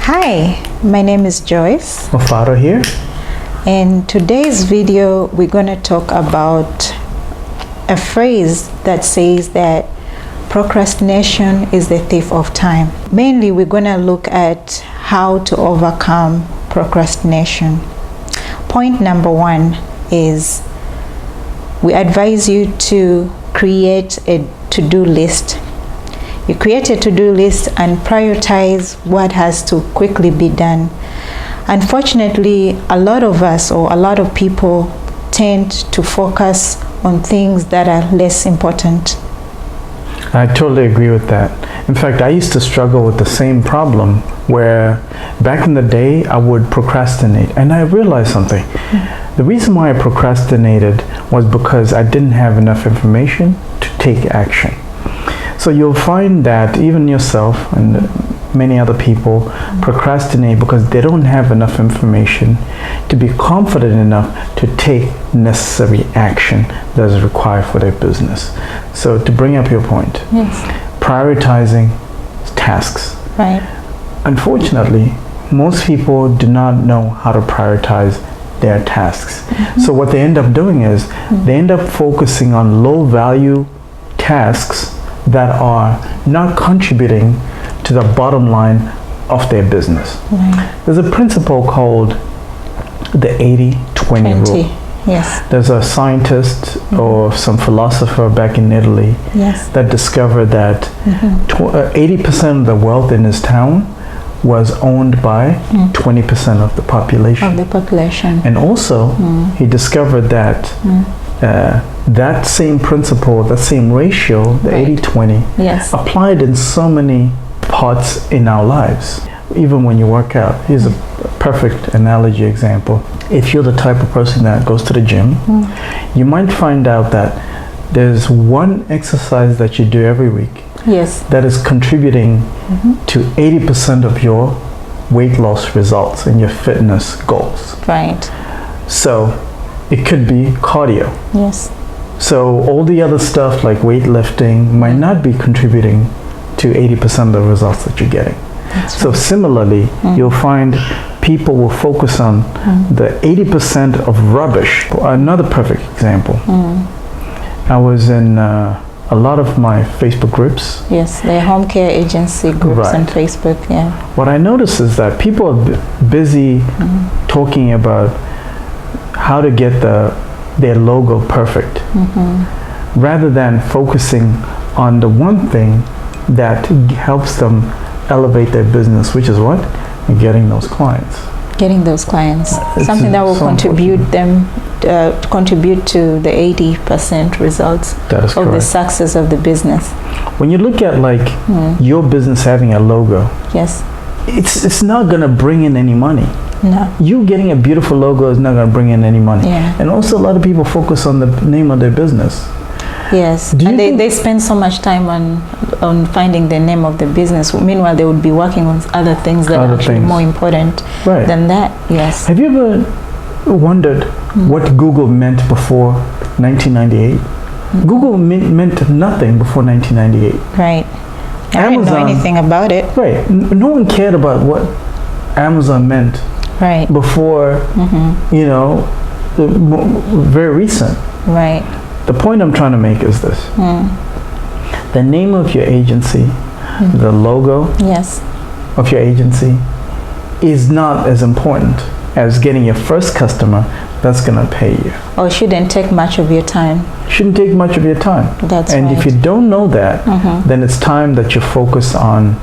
Hi, my name is Joyce. Mafado here. In today's video, we're going to talk about a phrase that says that procrastination is the thief of time. Mainly, we're going to look at how to overcome procrastination. Point number one is we advise you to create a to-do list. You create a to-do list and prioritize what has to quickly be done. Unfortunately, a lot of us or a lot of people tend to focus on things that are less important. I totally agree with that. In fact, I used to struggle with the same problem where back in the day I would procrastinate, and I realized something. The reason why I procrastinated was because I didn't have enough information to take action. So you'll find that even yourself and many other people procrastinate because they don't have enough information to be confident enough to take necessary action that is required for their business. So to bring up your point, Yes. prioritizing tasks. Right. Unfortunately, most people do not know how to prioritize their tasks. So what they end up doing is they end up focusing on low value tasks that are not contributing to the bottom line of their business. Right. There's a principle called the 80-20 rule. Yes. There's a scientist or some philosopher back in Italy Yes. that discovered that 80% of the wealth in his town was owned by 20% of the population. Of the population. And also, he discovered that that same principle, that same ratio, the Right. 80-20, Yes. applied in so many parts in our lives. Even when you work out, here's a perfect analogy example. If you're the type of person that goes to the gym, you might find out that there's one exercise that you do every week Yes. that is contributing to 80% of your weight loss results and your fitness goals. Right. So it could be cardio. Yes. So all the other stuff like weightlifting might not be contributing to 80% of the results that you're getting. That's So similarly, you'll find people will focus on the 80% of rubbish. Another perfect example. I was in a lot of my Facebook groups. Yes, the home care agency groups on Right. Facebook, yeah. What I notice is that people are busy talking about how to get their logo perfect, rather than focusing on the one thing that helps them elevate their business, which is what? Getting those clients. Getting those clients. It's Something that will so contribute to the 80% results That is of the correct. success of the business. When you look at like your business having a logo, Yes. it's not gonna bring in any money. No. You getting a beautiful logo is not gonna bring in any money. Yeah. And also a lot of people focus on the name of their business. Yes. Do you And think- they spend so much time on finding the name of the business. Meanwhile, they would be working on other things that are Other actually things. more important Right. than that. Yes. Have you ever wondered what Google meant before 1998? Google meant nothing before 1998. Right. I didn't know Amazon- anything about it. Right. No one cared about what Amazon meant Right. before, very recent. Right. The point I'm trying to make is this. The name of your agency, the logo Yes. of your agency is not as important as getting your first customer that's going to pay you. Or shouldn't take much of your time. Shouldn't take much of your time. That's And right. if you don't know that, then it's time that you focus on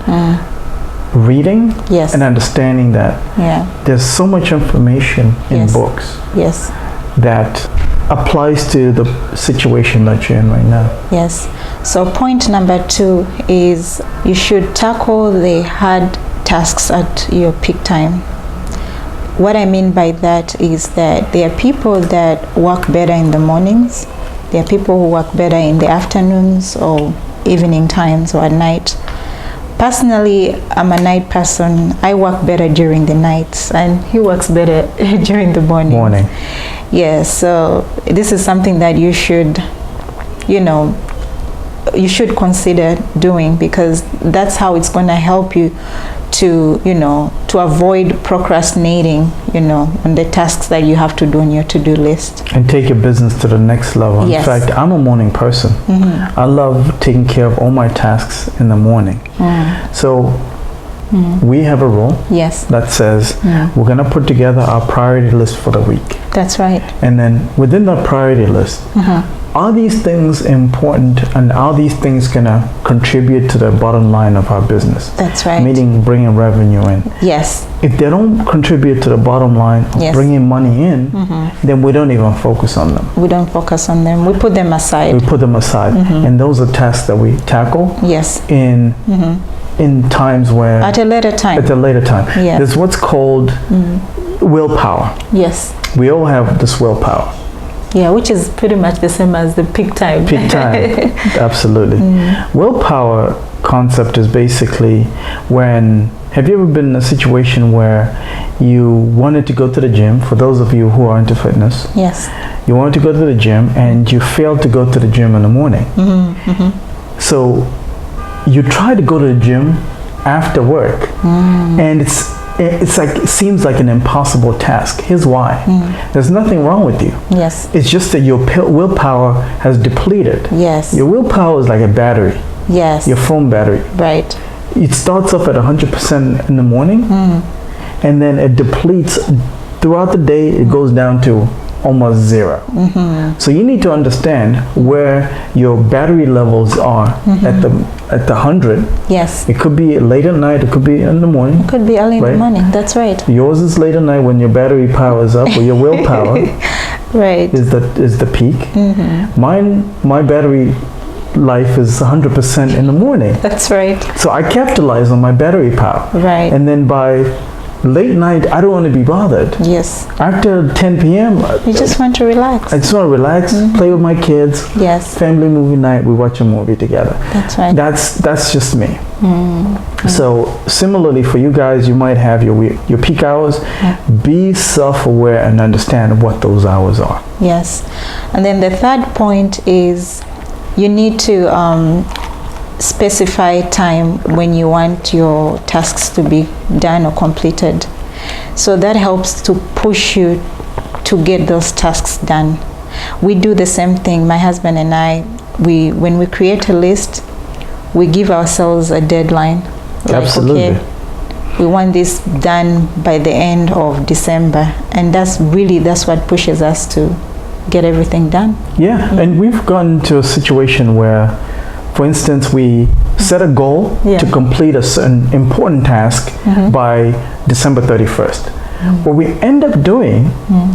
reading Yes. and understanding that Yeah. there's so much information in Yes. books Yes. that applies to the situation that you're in right now. Yes. So point number 2 is you should tackle the hard tasks at your peak time. What I mean by that is that there are people that work better in the mornings. There are people who work better in the afternoons or evening times or at night. Personally, I'm a night person. I work better during the nights, and he works better during the morning. Yes, so this is something that you should, you should consider doing, because that's how it's going to help you to, to avoid procrastinating, on the tasks that you have to do on your to-do list. And take your business to the next level. Yes. In fact, I'm a morning person. I love taking care of all my tasks in the morning. So we have a rule Yes. that says we're going to put together our priority list for the week. That's right. And then within that priority list, are these things important, and are these things going to contribute to the bottom line of our business? That's right. Meaning bringing revenue in. Yes. If they don't contribute to the bottom line of Yes. bringing money in, then we don't even focus on them. We don't focus on them. We put them aside. We put them aside. And those are tasks that we tackle Yes. in times where... At a later time. At a later time. Yeah. There's what's called willpower. Yes. We all have this willpower. Yeah, which is pretty much the same as the peak time. Peak time. Absolutely. Willpower concept is basically when... Have you ever been in a situation where you wanted to go to the gym? For those of you who are into fitness, Yes. you wanted to go to the gym and you failed to go to the gym in the morning. So you try to go to the gym after work, and it's like, it seems like an impossible task. Here's why. There's nothing wrong with you. Yes. It's just that your willpower has depleted. Yes. Your willpower is like a battery, Yes. your phone battery. Right. It starts off at 100% in the morning, and then it depletes throughout the day. It goes down to almost zero. So you need to understand where your battery levels are at the 100. Yes. It could be late at night. It could be in the morning. Could be early in the Right. morning. That's right. Yours is late at night when your battery power is up, or your willpower Right. is the peak. My battery life is 100% in the morning. That's right. So I capitalize on my battery power. Right. And then by late night, I don't want to be bothered. Yes. After 10 p.m., You just want to relax. I just want to relax, play with my kids, Yes. family movie night, we watch a movie together. That's right. That's just me. So similarly for you guys, you might have your peak hours. Be self-aware and understand what those hours are. Yes. And then the third point is you need to specify time when you want your tasks to be done or completed. So that helps to push you to get those tasks done. We do the same thing, my husband and I. When we create a list, we give ourselves a deadline. Like, Absolutely. okay, we want this done by the end of December, and that's what pushes us to get everything done. Yeah, and we've gotten to a situation where, for instance, we set a goal to complete a certain important task by December 31st. What we end up doing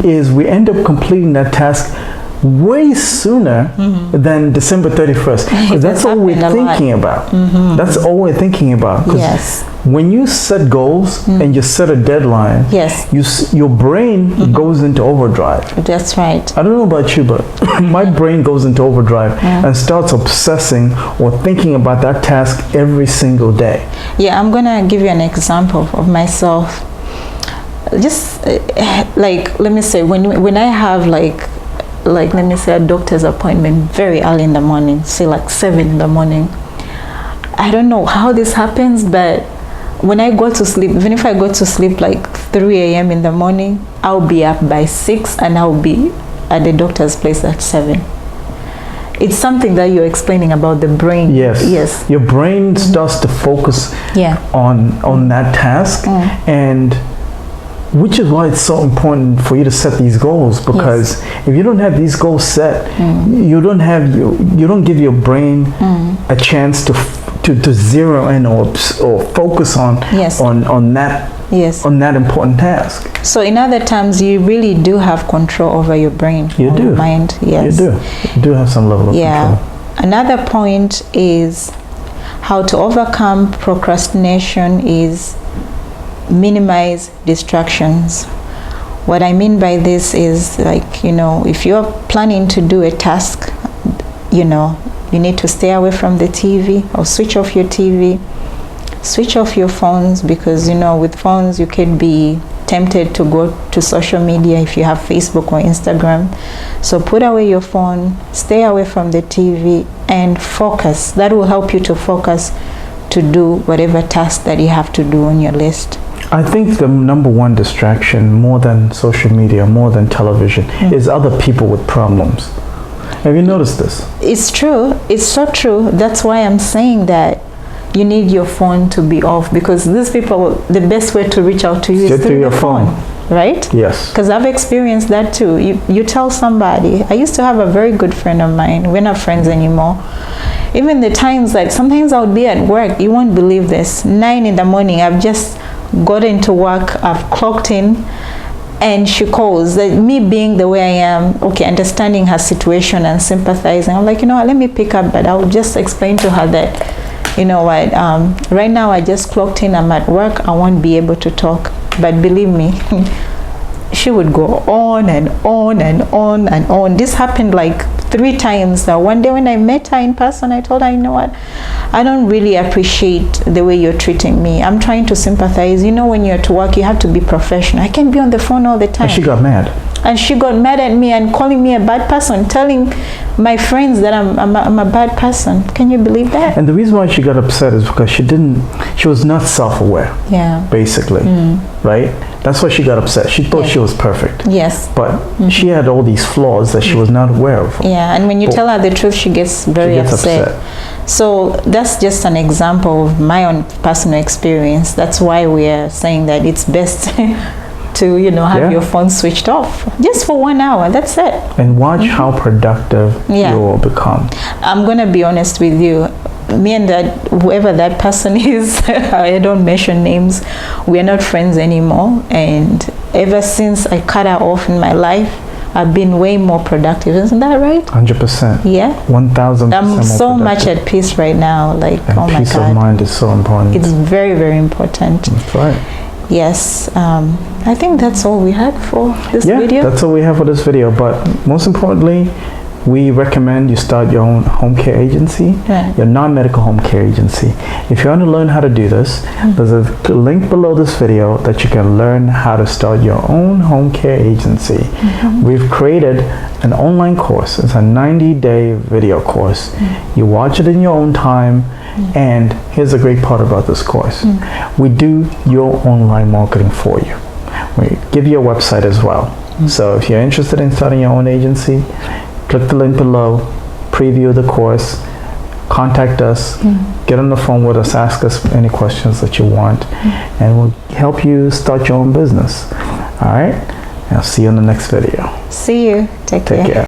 is we end up completing that task way sooner than December 31st. Because that's all we're thinking about. That's all we're thinking about. 'Cause Yes. when you set goals and you set a deadline, Yes. your brain goes into overdrive. That's right. I don't know about you, but my brain goes into overdrive and starts obsessing or thinking about that task every single day. Yeah, I'm gonna give you an example of myself. Just like, let me say, when I have like let me say a doctor's appointment very early in the morning, say like 7 in the morning. I don't know how this happens, but when I go to sleep, even if I go to sleep like 3 a.m. in the morning, I'll be up by 6 and I'll be at the doctor's place at 7. It's something that you're explaining about the brain. Yes. Yes. Your brain starts to focus on that task, and which is why it's so important for you to set these goals, because if you don't have these goals set, you don't give your brain a chance to zero in or focus on that important task. So in other terms, you really do have control over your brain. You do. Your mind. Yes. You do have some level of control. Another point is how to overcome procrastination is minimize distractions. What I mean by this is, like, if you're planning to do a task, you need to stay away from the TV or switch off your TV, switch off your phones, because with phones you can be tempted to go to social media if you have Facebook or Instagram. So put away your phone, stay away from the TV, and focus. That will help you to focus to do whatever task that you have to do on your list? I think the number one distraction, more than social media, more than television, is other people with problems. Have you noticed this? It's true. It's so true. That's why I'm saying that you need your phone to be off, because these people, the best way to reach out to you is through your phone. Right? Yes. Because I've experienced that too. You tell somebody. I used to have a very good friend of mine. We're not friends anymore. Even the times that sometimes I would be at work, you won't believe this. 9 in the morning, I've just got into work, I've clocked in, and she calls. Me being the way I am, okay, understanding her situation and sympathizing, I'm like, you know what, let me pick up, but I'll just explain to her that, you know what, right now I just clocked in, I'm at work, I won't be able to talk. But believe me, she would go on and on and on and on. This happened like 3 times. One day when I met her in person, I told her, you know what, I don't really appreciate the way you're treating me. I'm trying to sympathize. You know, when you're at work, you have to be professional. I can't be on the phone all the time. And she got mad. And she got mad at me and calling me a bad person, telling my friends that I'm a bad person. Can you believe that? And the reason why she got upset is because she was not self-aware. Yeah. Basically, right? That's why she got upset. She thought she was perfect. Yes. But she had all these flaws that she was not aware of. Yeah, and when you tell her the truth, she gets very upset. So that's just an example of my own personal experience. That's why we are saying that it's best to, you know, have your phone switched off just for 1 hour. That's it. And watch how productive you will become. I'm gonna be honest with you. Me and whoever that person is, I don't mention names, we're not friends anymore. And ever since I cut her off in my life, I've been way more productive. Isn't that right? 100%. Yeah. 1000%. I'm so much at peace right now. Like, and oh my God. Peace of mind is so important. It's very, very important. That's right. Yes. I think that's all we had for this video. Yeah, that's all we have for this video. But most importantly, we recommend you start your own home care agency, your non-medical home care agency. If you want to learn how to do this, there's a link below this video that you can learn how to start your own home care agency. We've created an online course. It's a 90-day video course. You watch it in your own time. And here's the great part about this course. We do your online marketing for you. We give you a website as well. So if you're interested in starting your own agency, click the link below, preview the course, contact us, get on the phone with us, ask us any questions that you want, and we'll help you start your own business. All right? I'll see you in the next video. See you. Take care.